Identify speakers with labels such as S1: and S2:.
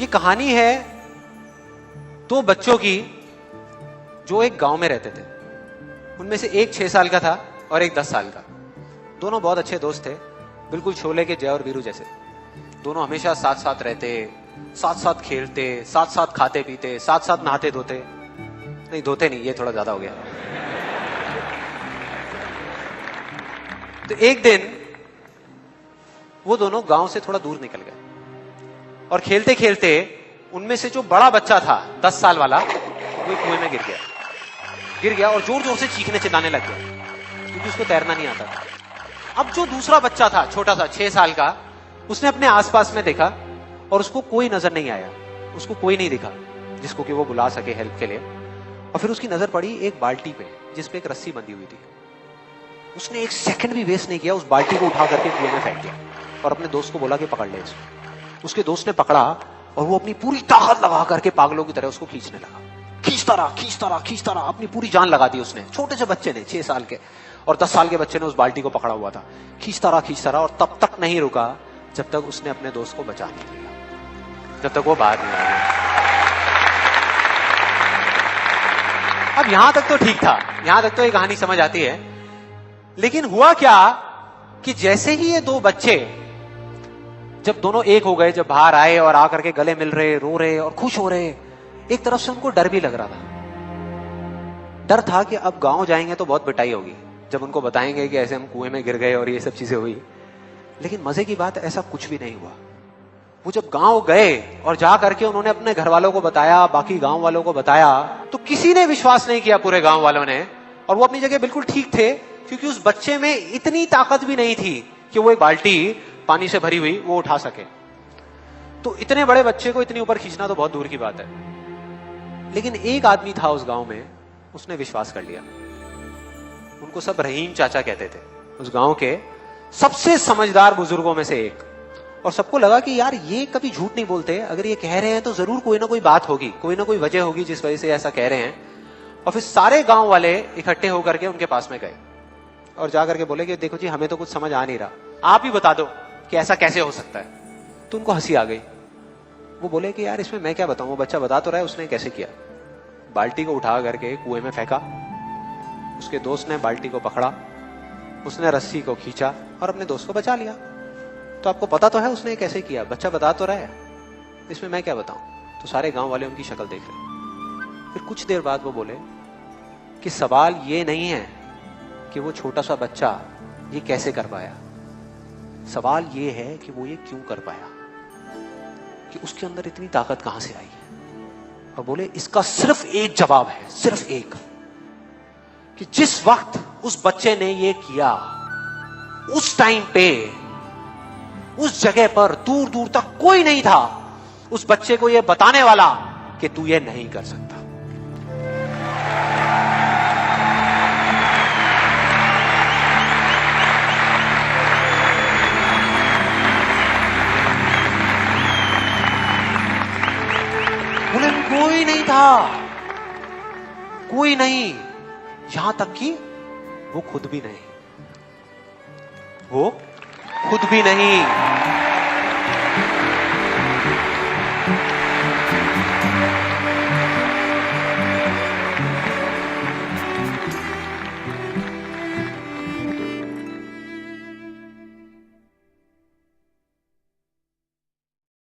S1: ये कहानी है दो बच्चों की जो एक गांव में रहते थे। उनमें से एक 6 साल का था और एक 10 साल का। दोनों बहुत अच्छे दोस्त थे, बिल्कुल शोले के जय और वीरू जैसे। दोनों हमेशा साथ साथ रहते, साथ साथ खेलते, साथ साथ खाते पीते, साथ साथ नहाते धोते। नहीं धोते नहीं, ये थोड़ा ज्यादा हो गया। तो एक दिन वो दोनों गांव से थोड़ा दूर निकल गए और खेलते खेलते उनमें से जो बड़ा बच्चा था 10 साल वाला, वो कुएं में गिर गया और जोर जोर से चीखने चिल्लाने लग गया क्योंकि उसको तैरना नहीं आता था। अब जो दूसरा बच्चा था छोटा सा 6 साल का, उसने अपने आसपास में देखा और उसको कोई नजर नहीं आया, उसको कोई नहीं दिखा जिसको कि वो बुला सके हेल्प के लिए। और फिर उसकी नजर पड़ी एक बाल्टी पे जिसपे एक रस्सी बंधी हुई थी। उसने एक सेकंड भी वेस्ट नहीं किया, उस बाल्टी को उठा करके कुएं में फेंक दिया और अपने दोस्त को बोला कि पकड़ ले इसको। उसके दोस्त ने पकड़ा और वो अपनी पूरी ताकत लगा करके पागलों की तरह उसको खींचने लगा। खींचता रहा, अपनी पूरी जान लगा दी उसने। छोटे से बच्चे ने, 6 साल के और 10 साल के बच्चे ने उस बाल्टी को पकड़ा हुआ था। खींचता रहा और तब तक नहीं रुका जब तक उसने अपने दोस्त को बचा नहीं लिया, जब तक वो बाहर नहीं आया। अब यहां तक तो ठीक था, यहां तक तो ये कहानी समझ आती है। लेकिन हुआ क्या कि जैसे ही ये दो बच्चे जब दोनों एक हो गए, जब बाहर आए और आकर के गले मिल रहे, रो रहे और खुश हो रहे, एक तरफ से उनको डर भी लग रहा था। डर था कि अब गांव जाएंगे तो बहुत पिटाई होगी जब उनको बताएंगे कि ऐसे हम कुएं में गिर गए और ये सब चीजें हुई। लेकिन मजे की बात, ऐसा कुछ भी नहीं हुआ। वो जब गांव गए और जा करके उन्होंने अपने घर वालों को बताया, बाकी गांव वालों को बताया, तो किसी ने विश्वास नहीं किया, पूरे गांव वालों ने। और वो अपनी जगह बिल्कुल ठीक थे क्योंकि उस बच्चे में इतनी ताकत भी नहीं थी कि वो एक बाल्टी पानी से भरी हुई वो उठा सके। तो इतने बड़े बच्चे को इतनी ऊपर खींचना तो बहुत दूर की बात है। लेकिन एक आदमी था उस गांव में, उसने विश्वास कर लिया। उनको सब रहीम चाचा कहते थे, उस गांव के सबसे समझदार बुजुर्गों में से एक। और सबको लगा कि यार ये कभी झूठ नहीं बोलते, अगर ये कह रहे हैं तो जरूर कोई ना कोई बात होगी, कोई ना कोई वजह होगी जिस वजह से ऐसा कह रहे हैं। और फिर सारे गांव वाले इकट्ठे होकर के उनके पास में गए और जाकर के बोले कि देखो जी, हमें तो कुछ समझ आ नहीं रहा, आप ही बता दो कि ऐसा कैसे हो सकता है। तो उनको हंसी आ गई। वो बोले कि यार इसमें मैं क्या बताऊं, वो बच्चा बता तो रहा है उसने कैसे किया। बाल्टी को उठा करके कुएं में फेंका, उसके दोस्त ने बाल्टी को पकड़ा, उसने रस्सी को खींचा और अपने दोस्त को बचा लिया। तो आपको पता तो है उसने कैसे किया, बच्चा बता तो रहा है, इसमें मैं क्या बताऊं। तो सारे गांव वाले उनकी शक्ल देख रहे। फिर कुछ देर बाद वो बोले कि सवाल ये नहीं है कि वो छोटा सा बच्चा ये कैसे कर पाया, सवाल ये है कि वो ये क्यों कर पाया, कि उसके अंदर इतनी ताकत कहां से आई। और बोले इसका सिर्फ एक जवाब है, सिर्फ एक, कि जिस वक्त उस बच्चे ने ये किया, उस टाइम पे उस जगह पर दूर दूर तक कोई नहीं था उस बच्चे को ये बताने वाला कि तू ये नहीं कर सकता। बोले कोई नहीं था, कोई नहीं, यहां तक कि वो खुद भी नहीं, वो खुद भी नहीं।